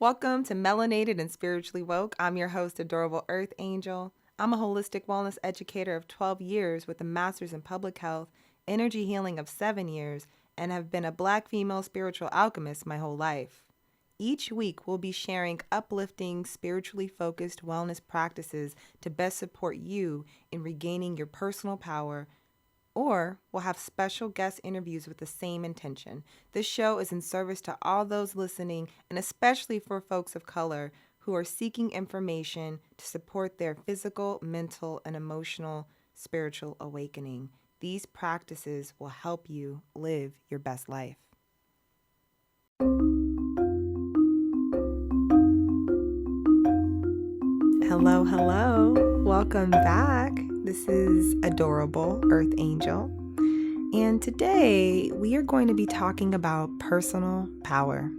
Welcome to Melanated and Spiritually Woke. I'm your host, Adorable Earth Angel. I'm a holistic wellness educator of 12 years with a master's in public health, energy healing of 7 years, and have been a Black female spiritual alchemist my whole life. Each week, we'll be sharing uplifting, spiritually focused wellness practices to best support you in regaining your personal power, or we'll have special guest interviews with the same intention. This show is in service to all those listening, and especially for folks of color who are seeking information to support their physical, mental, and emotional spiritual awakening. These practices will help you live your best life. Hello, hello. Welcome back. This is Adorable Earth Angel. And today we are going to be talking about personal power.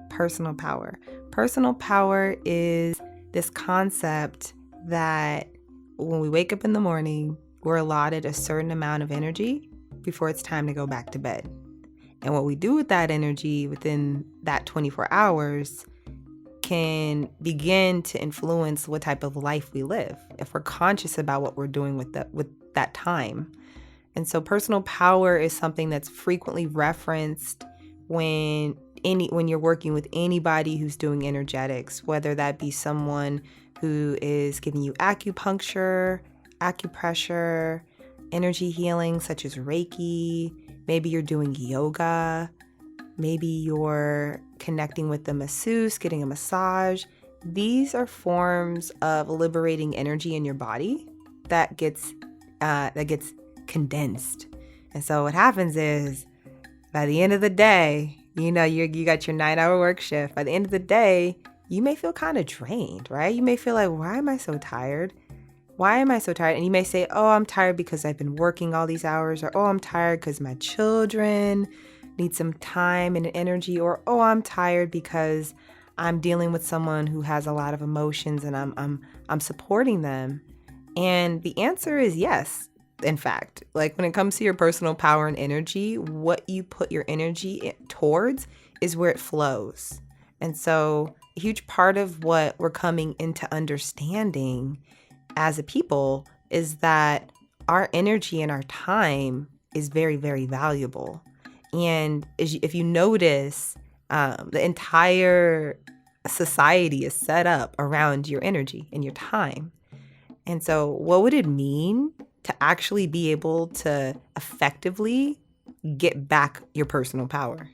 Personal power. Personal power is this concept that when we wake up in the morning, we're allotted a certain amount of energy before it's time to go back to bed. And what we do with that energy within that 24 hours can begin to influence what type of life we live if we're conscious about what we're doing with that time. And so personal power is something that's frequently referenced when you're working with anybody who's doing energetics, whether that be someone who is giving you acupuncture, acupressure, energy healing such as reiki, maybe you're doing yoga, maybe you're connecting with the masseuse, getting a massage. These are forms of liberating energy in your body that gets condensed. And so what happens is, by the end of the day, you got your 9-hour work shift. By the end of the day, you may feel kind of drained, right? You may feel like, why am I so tired? Why am I so tired? And you may say, oh, I'm tired because I've been working all these hours, or oh, I'm tired because my children need some time and energy, or oh, I'm tired because I'm dealing with someone who has a lot of emotions and I'm supporting them. And the answer is yes. In fact, like when it comes to your personal power and energy, what you put your energy towards is where it flows. And so a huge part of what we're coming into understanding as a people is that our energy and our time is very, very valuable. And if you notice, the entire society is set up around your energy and your time. And so what would it mean to actually be able to effectively get back your personal power?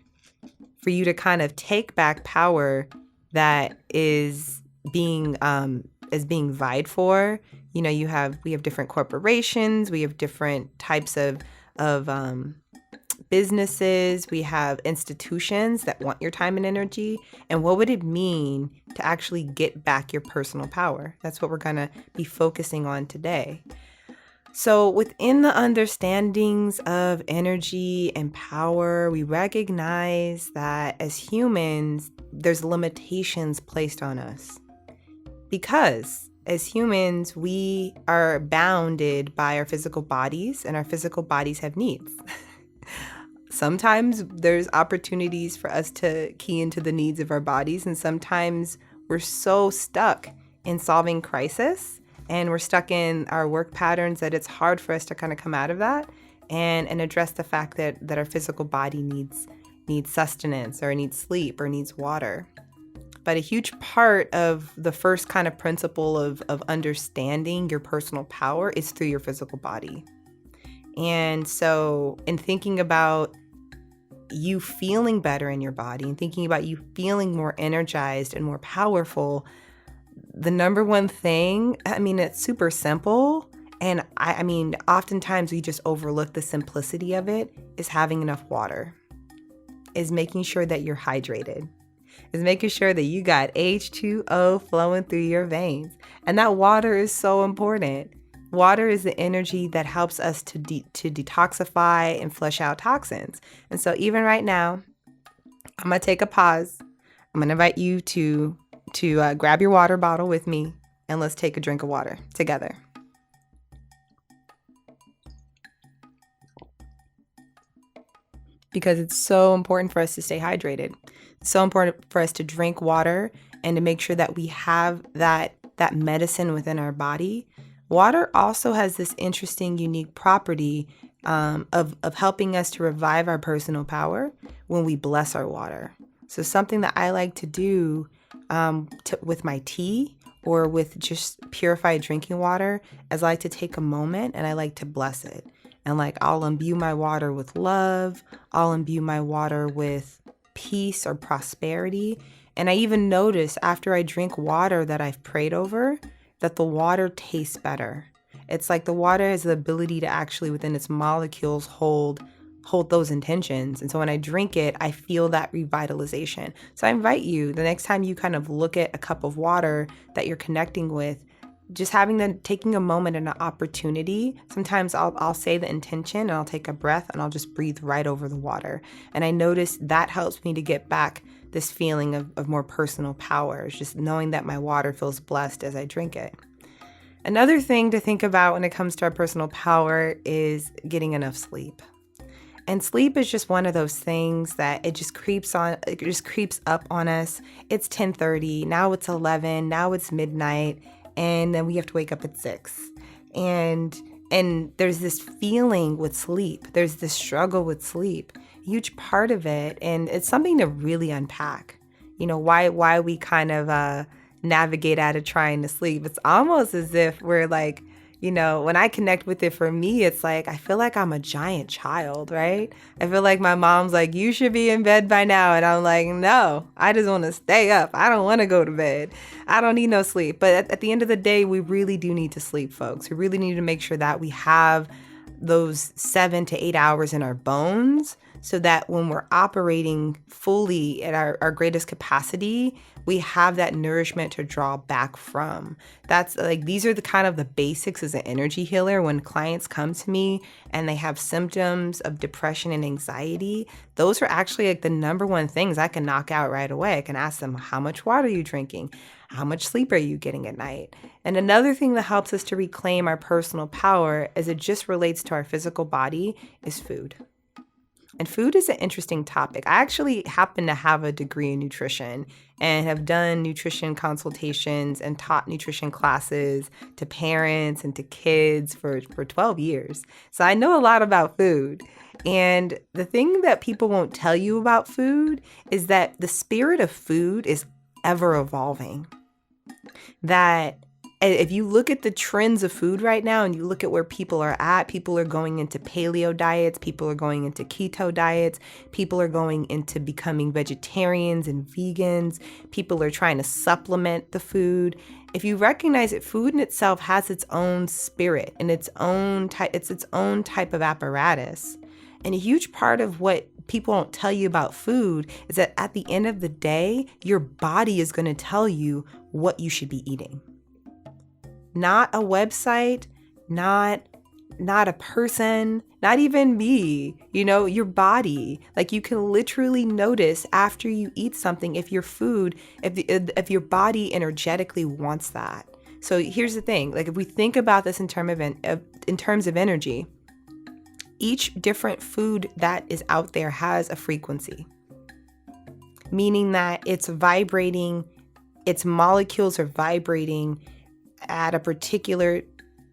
For you to kind of take back power that is being vied for. You know, we have different corporations, we have different types of businesses, we have institutions that want your time and energy. And what would it mean to actually get back your personal power? That's what we're going to be focusing on today. So within the understandings of energy and power, we recognize that as humans, there's limitations placed on us. Because as humans, we are bounded by our physical bodies, and our physical bodies have needs. Sometimes there's opportunities for us to key into the needs of our bodies, and sometimes we're so stuck in solving crisis and we're stuck in our work patterns that it's hard for us to kind of come out of that and address the fact that our physical body needs sustenance, or needs sleep, or needs water. But a huge part of the first kind of principle of understanding your personal power is through your physical body. And so in thinking about you feeling better in your body and thinking about you feeling more energized and more powerful, the number one thing, it's super simple. And I mean, oftentimes we just overlook the simplicity of it, is having enough water, is making sure that you're hydrated, is making sure that you got H2O flowing through your veins. And that water is so important. Water is the energy that helps us to detoxify and flush out toxins. And so even right now, I'm going to take a pause. I'm going to invite you to grab your water bottle with me, and let's take a drink of water together. Because it's so important for us to stay hydrated. so important for us to drink water and to make sure that we have that medicine within our body. Water also has this interesting, unique property of helping us to revive our personal power when we bless our water. So something that I like to do with my tea or with just purified drinking water is I like to take a moment and I like to bless it. And like I'll imbue my water with love. I'll imbue my water with peace or prosperity. And I even notice after I drink water that I've prayed over, that the water tastes better. It's like the water has the ability to actually within its molecules hold those intentions. And so when I drink it, I feel that revitalization. So I invite you, the next time you kind of look at a cup of water that you're connecting with, just taking a moment and an opportunity. Sometimes I'll say the intention and I'll take a breath and I'll just breathe right over the water. And I notice that helps me to get back this feeling of more personal power. It's just knowing that my water feels blessed as I drink it. Another thing to think about when it comes to our personal power is getting enough sleep. And sleep is just one of those things that it just creeps up on us. It's 10:30, now it's 11, now it's midnight, and then we have to wake up at 6. And there's this feeling with sleep. There's this struggle with sleep. Huge part of it, and it's something to really unpack. You know, why we kind of navigate out of trying to sleep. It's almost as if we're like, you know, when I connect with it, for me, it's like, I feel like I'm a giant child, right? I feel like my mom's like, you should be in bed by now. And I'm like, no, I just want to stay up. I don't want to go to bed. I don't need no sleep. But at the end of the day, we really do need to sleep, folks. We really need to make sure that we have those 7 to 8 hours in our bones so that when we're operating fully at our greatest capacity, we have that nourishment to draw back from. That's like, these are the kind of the basics as an energy healer. When clients come to me and they have symptoms of depression and anxiety, those are actually like the number one things I can knock out right away. I can ask them, how much water are you drinking? How much sleep are you getting at night? And another thing that helps us to reclaim our personal power as it just relates to our physical body is food. And food is an interesting topic. I actually happen to have a degree in nutrition and have done nutrition consultations and taught nutrition classes to parents and to kids for 12 years. So I know a lot about food. And the thing that people won't tell you about food is that the spirit of food is ever evolving. That if you look at the trends of food right now and you look at where people are going into paleo diets, people are going into keto diets, people are going into becoming vegetarians and vegans, people are trying to supplement the food. If you recognize that food in itself has its own spirit and its own type of apparatus. And a huge part of what people won't tell you about food is that at the end of the day, your body is going to tell you what you should be eating. Not a website, not a person, not even me, your body. Like you can literally notice after you eat something if your your body energetically wants that. So here's the thing, like if we think about this in terms of energy, each different food that is out there has a frequency, meaning that it's vibrating, its molecules are vibrating at a particular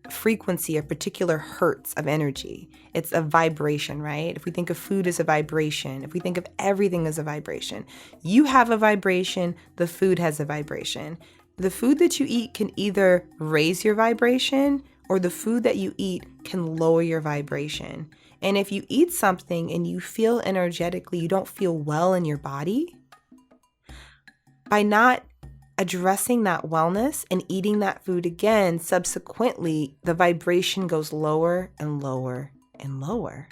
frequency, a particular hertz of energy. It's a vibration, right? If we think of food as a vibration, if we think of everything as a vibration, you have a vibration, the food has a vibration. The food that you eat can either raise your vibration or the food that you eat can lower your vibration. And if you eat something and you feel energetically, you don't feel well in your body, by not addressing that wellness and eating that food again, subsequently, the vibration goes lower and lower and lower.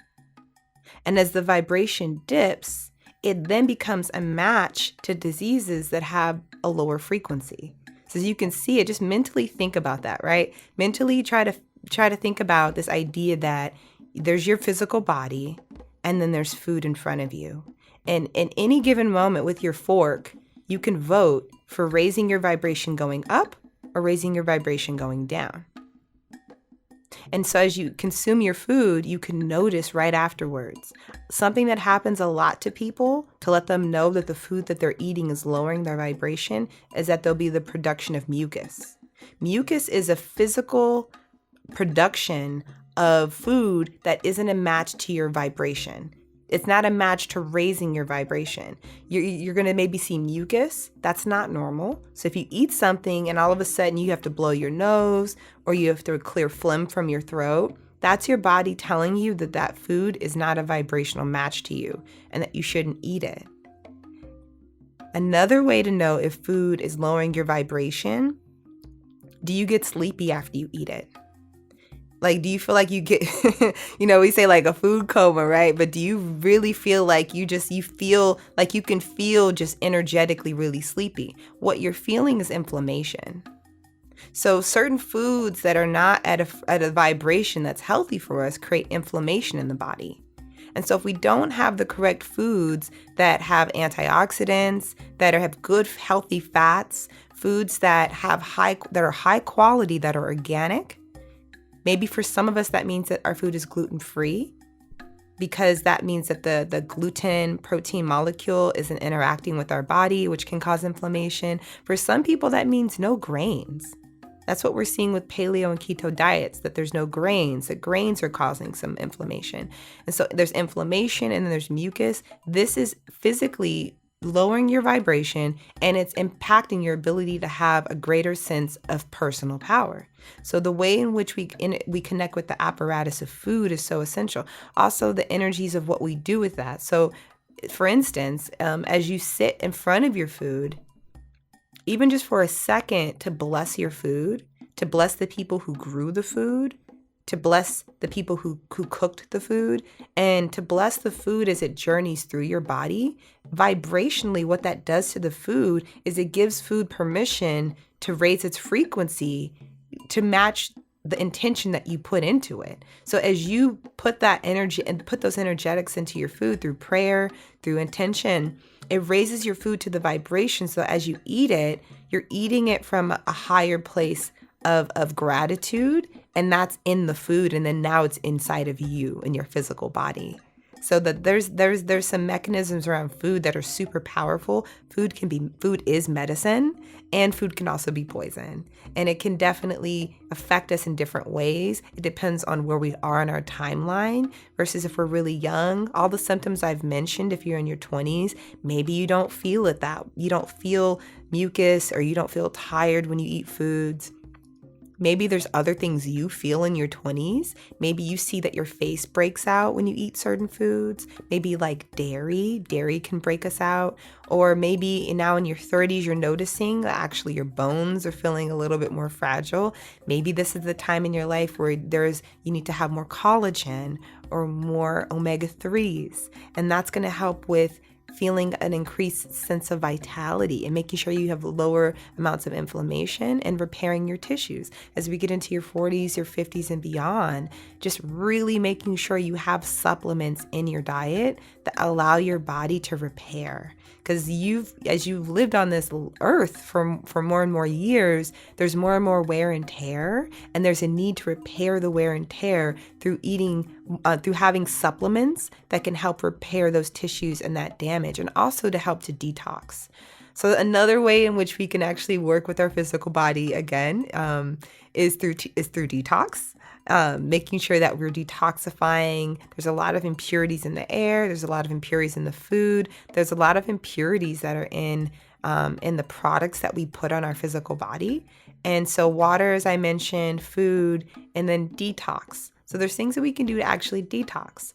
And as the vibration dips, it then becomes a match to diseases that have a lower frequency. So as you can see it, just mentally think about that, right? Mentally try to think about this idea that there's your physical body and then there's food in front of you. And in any given moment with your fork, you can vote for raising your vibration going up or raising your vibration going down. And so as you consume your food, you can notice right afterwards. Something that happens a lot to people to let them know that the food that they're eating is lowering their vibration is that there'll be the production of mucus. Mucus is a physical production of food that isn't a match to your vibration. It's not a match to raising your vibration. You're going to maybe see mucus. That's not normal. So if you eat something and all of a sudden you have to blow your nose or you have to clear phlegm from your throat, that's your body telling you that that food is not a vibrational match to you and that you shouldn't eat it. Another way to know if food is lowering your vibration, do you get sleepy after you eat it? Like, do you feel like you get, we say like a food coma, right? But do you really feel like you feel like you can feel just energetically really sleepy? What you're feeling is inflammation. So certain foods that are not at a vibration that's healthy for us create inflammation in the body. And so if we don't have the correct foods that have antioxidants, that have good healthy fats, foods that are high quality, that are organic, maybe for some of us, that means that our food is gluten-free, because that means that the gluten protein molecule isn't interacting with our body, which can cause inflammation. For some people, that means no grains. That's what we're seeing with paleo and keto diets, that there's no grains, that grains are causing some inflammation. And so there's inflammation and then there's mucus. This is physically lowering your vibration, and it's impacting your ability to have a greater sense of personal power. So the way in which we connect with the apparatus of food is so essential. Also, the energies of what we do with that. So, for instance, as you sit in front of your food, even just for a second, to bless your food, to bless the people who grew the food, to bless the people who cooked the food, and to bless the food as it journeys through your body. Vibrationally, what that does to the food is it gives food permission to raise its frequency to match the intention that you put into it. So as you put that energy and put those energetics into your food through prayer, through intention, it raises your food to the vibration. So as you eat it, you're eating it from a higher place of gratitude, and that's in the food, and then now it's inside of you in your physical body. So that there's some mechanisms around food that are super powerful. Food is medicine, and food can also be poison. And it can definitely affect us in different ways. It depends on where we are in our timeline versus if we're really young. All the symptoms I've mentioned, if you're in your 20s, maybe you don't feel it, that you don't feel mucus or you don't feel tired when you eat foods. Maybe there's other things you feel in your 20s. Maybe you see that your face breaks out when you eat certain foods. Maybe like dairy can break us out. Or maybe now in your 30s, you're noticing that actually your bones are feeling a little bit more fragile. Maybe this is the time in your life where you need to have more collagen or more omega-3s. And that's going to help with feeling an increased sense of vitality and making sure you have lower amounts of inflammation and repairing your tissues. As we get into your 40s, your 50s and beyond, just really making sure you have supplements in your diet that allow your body to repair. Because as you've lived on this earth for more and more years, there's more and more wear and tear, and there's a need to repair the wear and tear through having supplements that can help repair those tissues and that damage, and also to help to detox. So another way in which we can actually work with our physical body again is through detox. Making sure that we're detoxifying. There's a lot of impurities in the air. There's a lot of impurities in the food. There's a lot of impurities that are in the products that we put on our physical body. And so water, as I mentioned, food, and then detox. So there's things that we can do to actually detox.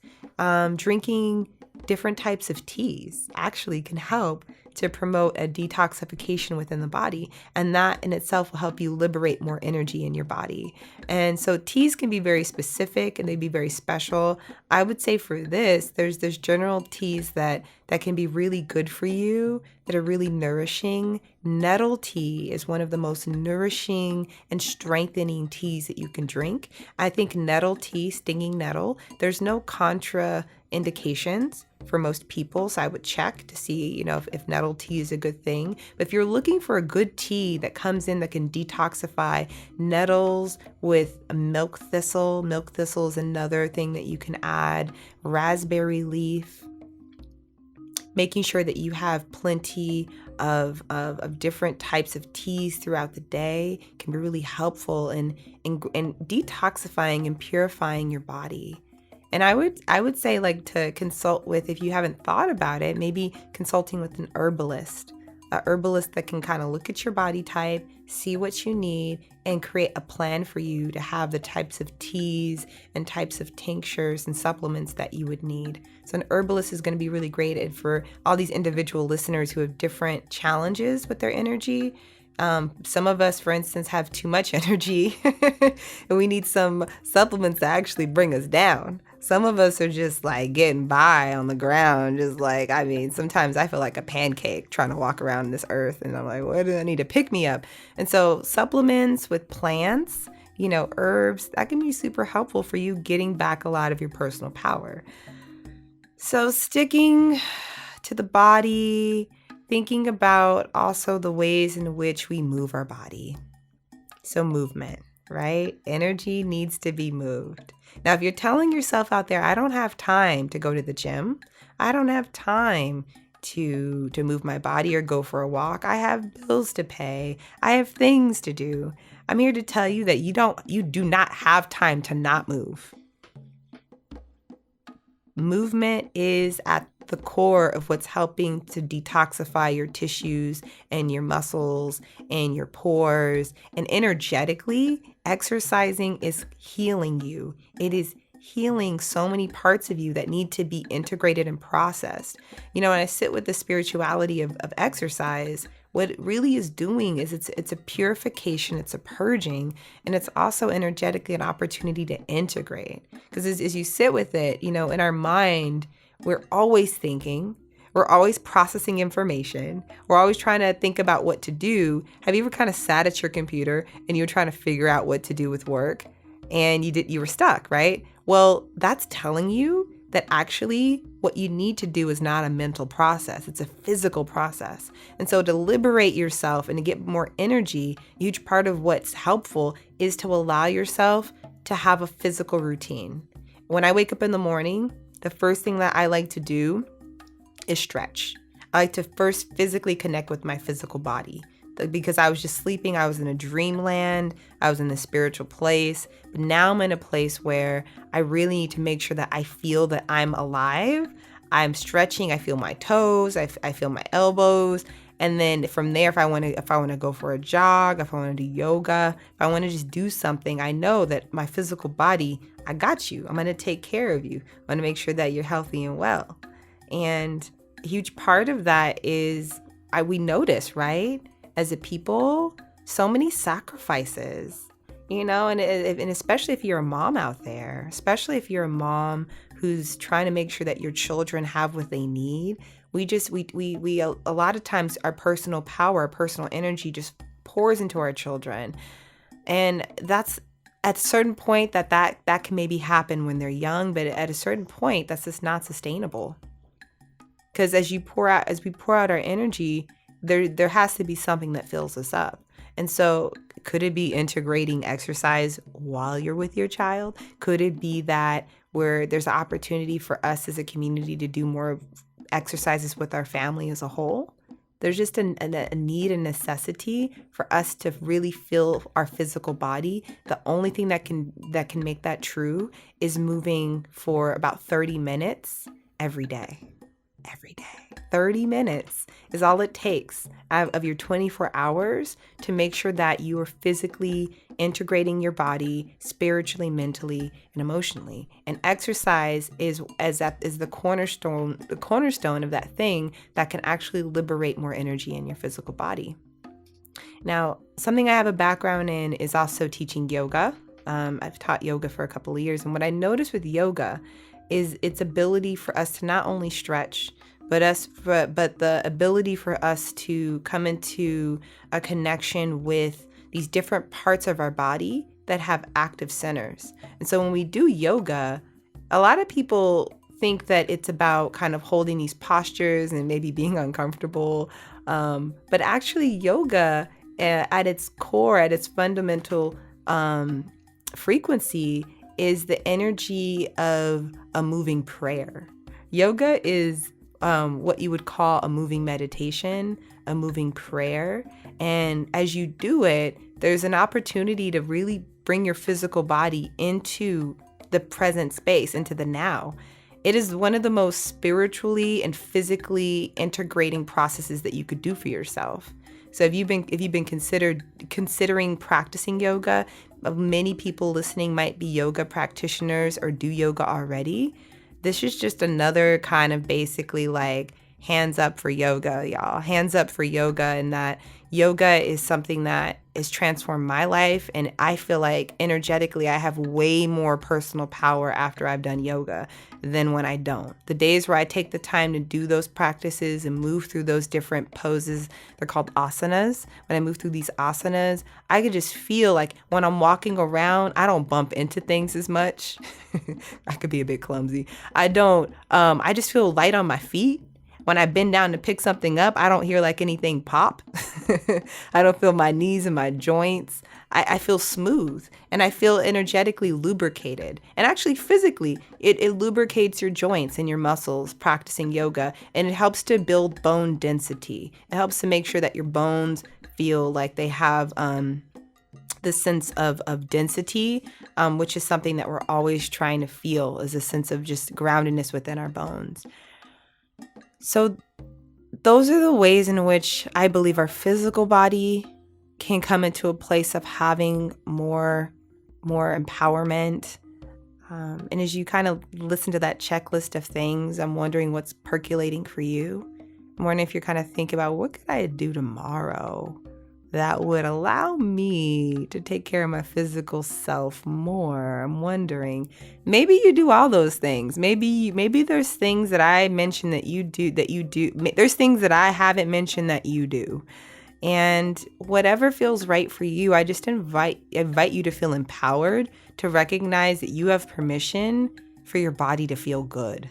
Drinking different types of teas actually can help to promote a detoxification within the body. And that in itself will help you liberate more energy in your body. And so teas can be very specific and they be very special. I would say for this, there's general teas that can be really good for you, that are really nourishing. Nettle tea is one of the most nourishing and strengthening teas that you can drink. I think nettle tea, stinging nettle, there's no contraindication indications for most people. So I would check to see, if nettle tea is a good thing. But if you're looking for a good tea that comes in that can detoxify, nettles with milk thistle is another thing that you can add, raspberry leaf, making sure that you have plenty of different types of teas throughout the day can be really helpful in detoxifying and purifying your body. And I would say, like, to consult with, if you haven't thought about it, maybe consulting with an herbalist that can kind of look at your body type, see what you need, and create a plan for you to have the types of teas and types of tinctures and supplements that you would need. So an herbalist is going to be really great for all these individual listeners who have different challenges with their energy. Some of us, for instance, have too much energy and we need some supplements to actually bring us down. Some of us are just like getting by on the ground, just like, sometimes I feel like a pancake trying to walk around this earth, and I'm like, what do I need to pick me up? And so supplements with plants, herbs, that can be super helpful for you getting back a lot of your personal power. So sticking to the body, thinking about also the ways in which we move our body. So movement, right? Energy needs to be moved. Now, if you're telling yourself out there, I don't have time to go to the gym, I don't have time to move my body or go for a walk, I have bills to pay, I have things to do, I'm here to tell you that you do not have time to not move. Movement is at the core of what's helping to detoxify your tissues and your muscles and your pores. And energetically, exercising is healing you. It is healing so many parts of you that need to be integrated and processed. When I sit with the spirituality of exercise, what it really is doing is it's a purification, it's a purging, and it's also energetically an opportunity to integrate. Because as you sit with it, in our mind, we're always thinking, we're always processing information, we're always trying to think about what to do. Have you ever kind of sat at your computer and you're trying to figure out what to do with work and you were stuck, right? Well, that's telling you that actually what you need to do is not a mental process, it's a physical process. And so to liberate yourself and to get more energy, a huge part of what's helpful is to allow yourself to have a physical routine. When I wake up in the morning, the first thing that I like to do is stretch. I like to first physically connect with my physical body. Because I was just sleeping, I was in a dreamland, I was in a spiritual place, but now I'm in a place where I really need to make sure that I feel that I'm alive. I'm stretching, I feel my toes, I feel my elbows, and then from there, if I want to go for a jog, if I want to do yoga, if I want to just do something, I know that my physical body, I got you. I'm going to take care of you. I'm going to make sure that you're healthy and well. And a huge part of that is we notice, right? As a people, so many sacrifices, and especially if you're a mom out there, especially if you're a mom who's trying to make sure that your children have what they need. We a lot of times our personal power, our personal energy just pours into our children. And that's at a certain point that can maybe happen when they're young, but at a certain point, that's just not sustainable. Because as we pour out our energy, there has to be something that fills us up. And so could it be integrating exercise while you're with your child? Could it be that where there's an opportunity for us as a community to do more exercises with our family as a whole? There's just a need and necessity for us to really feel our physical body. The only thing that can make that true is moving for about 30 minutes every day. 30 minutes is all it takes of your 24 hours to make sure that you are physically integrating your body spiritually, mentally, and emotionally. And exercise is the cornerstone of that thing that can actually liberate more energy in your physical body. Now, something I have a background in is also teaching yoga. I've taught yoga for a couple of years, and what I noticed with yoga is its ability for us to not only stretch, but the ability for us to come into a connection with these different parts of our body that have active centers. And so when we do yoga, a lot of people think that it's about kind of holding these postures and maybe being uncomfortable. But actually yoga at its core, at its fundamental frequency, is the energy of a moving prayer. Yoga is what you would call a moving meditation, a moving prayer. And as you do it, there's an opportunity to really bring your physical body into the present space, into the now. It is one of the most spiritually and physically integrating processes that you could do for yourself. So if you've been considering practicing yoga, many people listening might be yoga practitioners or do yoga already. This is just another kind of basically like hands up for yoga, y'all. Hands up for yoga, and that yoga is something that has transformed my life. And I feel like energetically, I have way more personal power after I've done yoga than when I don't. The days where I take the time to do those practices and move through those different poses, they're called asanas. When I move through these asanas, I could just feel like when I'm walking around, I don't bump into things as much. I could be a bit clumsy. I just feel light on my feet. When I bend down to pick something up, I don't hear like anything pop. I don't feel my knees and my joints. I feel smooth, and I feel energetically lubricated. And actually physically, it lubricates your joints and your muscles practicing yoga, and it helps to build bone density. It helps to make sure that your bones feel like they have the sense of density, which is something that we're always trying to feel, is a sense of just groundedness within our bones. So those are the ways in which I believe our physical body can come into a place of having more empowerment. And as you kind of listen to that checklist of things, I'm wondering what's percolating for you. I'm wondering if you're kind of thinking about, what could I do tomorrow that would allow me to take care of my physical self more? I'm wondering, maybe you do all those things. Maybe there's things that I mentioned that you do. There's things that I haven't mentioned that you do. And whatever feels right for you, I just invite you to feel empowered, to recognize that you have permission for your body to feel good,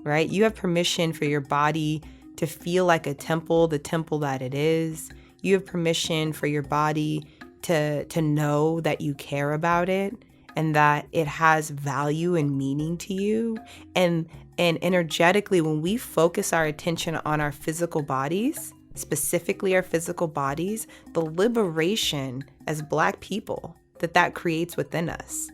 right? You have permission for your body to feel like a temple, the temple that it is. You have permission for your body to know that you care about it and that it has value and meaning to you. And energetically, when we focus our attention on our physical bodies, specifically our physical bodies, the liberation as Black people that creates within us,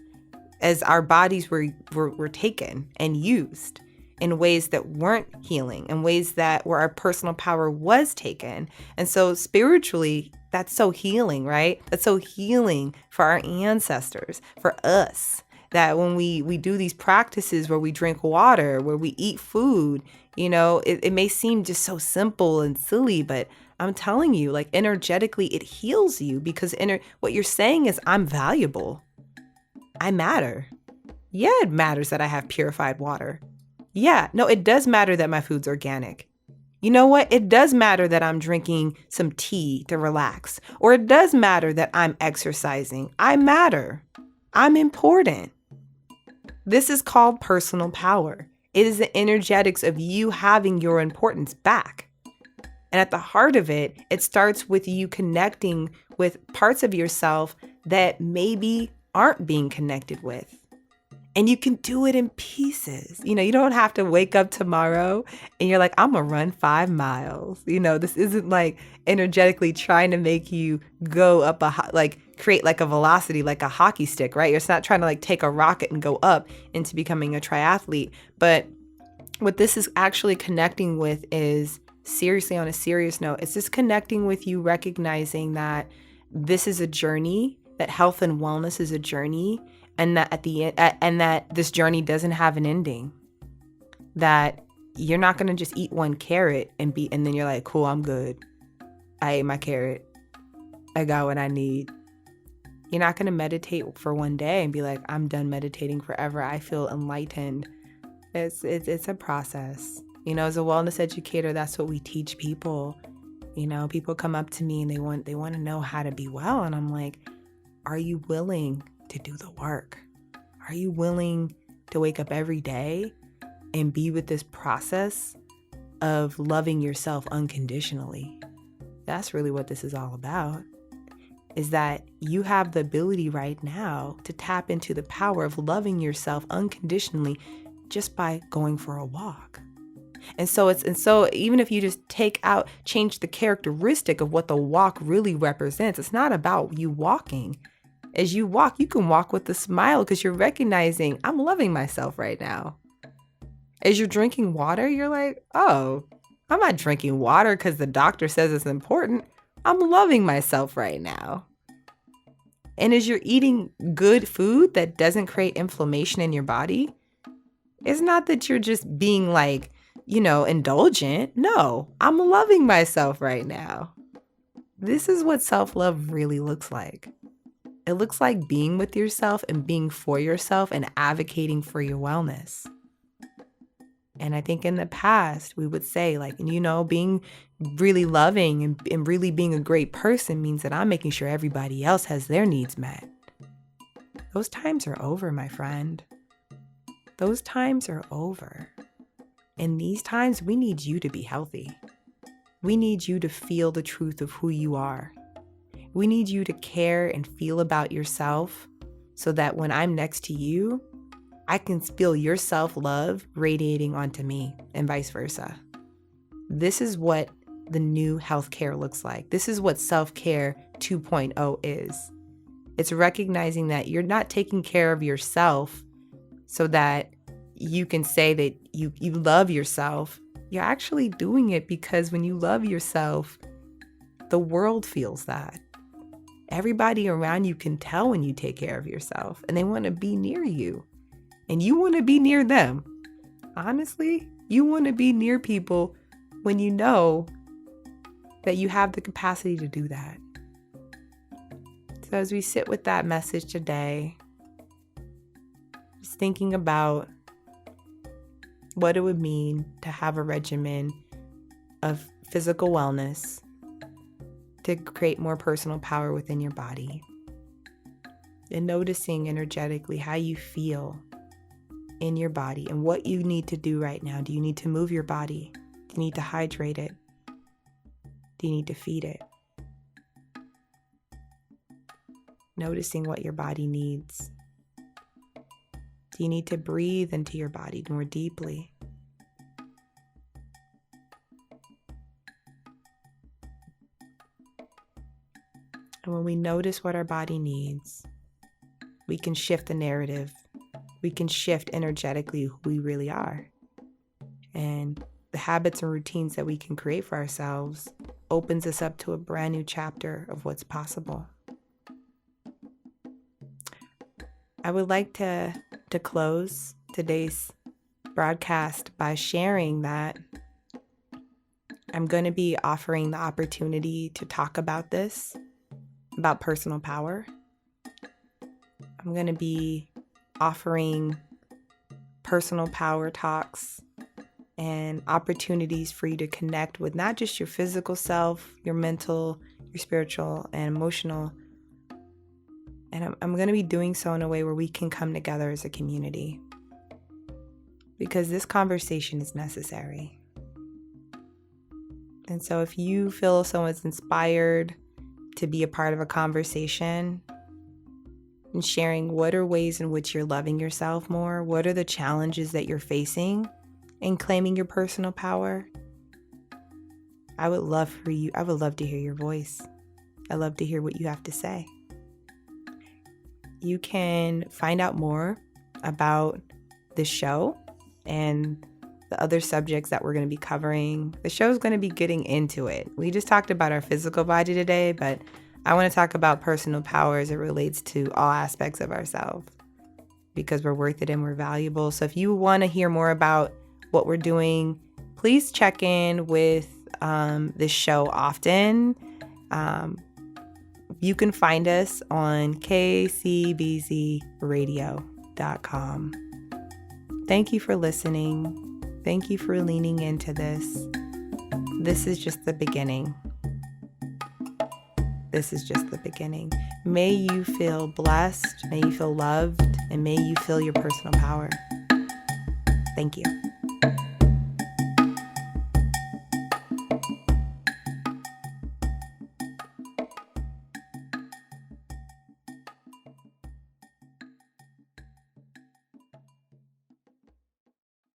as our bodies were taken and used in ways that weren't healing, in ways that where our personal power was taken. And so spiritually, that's so healing, right? That's so healing for our ancestors, for us, that when we do these practices where we drink water, where we eat food, it may seem just so simple and silly, but I'm telling you, like, energetically, it heals you, because what you're saying is, I'm valuable. I matter. Yeah, it matters that I have purified water. Yeah, no, it does matter that my food's organic. You know what? It does matter that I'm drinking some tea to relax. Or it does matter that I'm exercising. I matter. I'm important. This is called personal power. It is the energetics of you having your importance back. And at the heart of it, it starts with you connecting with parts of yourself that maybe aren't being connected with. And you can do it in pieces. You don't have to wake up tomorrow and you're like, I'm going to run 5 miles. This isn't like energetically trying to make you go up create like a velocity, like a hockey stick, right? It's not trying to like take a rocket and go up into becoming a triathlete. But what this is actually connecting with is, seriously, on a serious note, it's just connecting with you recognizing that this is a journey, that health and wellness is a journey. And that at the end, and that this journey doesn't have an ending. That you're not gonna just eat one carrot and then you're like, cool, I'm good. I ate my carrot. I got what I need. You're not gonna meditate for one day and be like, I'm done meditating forever. I feel enlightened. It's a process. As a wellness educator, that's what we teach people. People come up to me and they want to know how to be well, and I'm like, are you willing to do the work? Are you willing to wake up every day and be with this process of loving yourself unconditionally. That's really what this is all about, is that you have the ability right now to tap into the power of loving yourself unconditionally just by going for a walk. And so even if you just change the characteristic of what the walk really represents, it's not about you walking. As you walk, you can walk with a smile because you're recognizing, I'm loving myself right now. As you're drinking water, you're like, oh, I'm not drinking water because the doctor says it's important. I'm loving myself right now. And as you're eating good food that doesn't create inflammation in your body, it's not that you're just being like, indulgent. No, I'm loving myself right now. This is what self-love really looks like. It looks like being with yourself and being for yourself and advocating for your wellness. And I think in the past, we would say being really loving and really being a great person means that I'm making sure everybody else has their needs met. Those times are over, my friend. Those times are over. In these times, we need you to be healthy. We need you to feel the truth of who you are. We need you to care and feel about yourself so that when I'm next to you, I can feel your self-love radiating onto me and vice versa. This is what the new healthcare looks like. This is what self-care 2.0 is. It's recognizing that you're not taking care of yourself so that you can say that you love yourself. You're actually doing it because when you love yourself, the world feels that. Everybody around you can tell when you take care of yourself and they want to be near you. And you want to be near them. Honestly, you want to be near people when you know that you have the capacity to do that. So as we sit with that message today, just thinking about what it would mean to have a regimen of physical wellness to create more personal power within your body, and noticing energetically how you feel in your body and what you need to do right now. Do you need to move your body? Do you need to hydrate it? Do you need to feed it? Noticing what your body needs. Do you need to breathe into your body more deeply? And when we notice what our body needs, we can shift the narrative. We can shift energetically who we really are. And the habits and routines that we can create for ourselves opens us up to a brand new chapter of what's possible. I would like to close today's broadcast by sharing that I'm going to be offering the opportunity to talk about this, about personal power. I'm going to be offering personal power talks and opportunities for you to connect with not just your physical self, your mental, your spiritual, and emotional. And I'm going to be doing so in a way where we can come together as a community, because this conversation is necessary. And so if you feel someone's inspired to be a part of a conversation and sharing what are ways in which you're loving yourself more, what are the challenges that you're facing in claiming your personal power, I would love to hear your voice. I'd love to hear what you have to say. You can find out more about the show and the other subjects that we're going to be covering. The show is going to be getting into it. We just talked about our physical body today, but I want to talk about personal power as it relates to all aspects of ourselves, because we're worth it and we're valuable. So if you want to hear more about what we're doing, please check in with this show often. You can find us on kcbzradio.com. Thank you for listening. Thank you for leaning into this. This is just the beginning. This is just the beginning. May you feel blessed, may you feel loved, and may you feel your personal power. Thank you.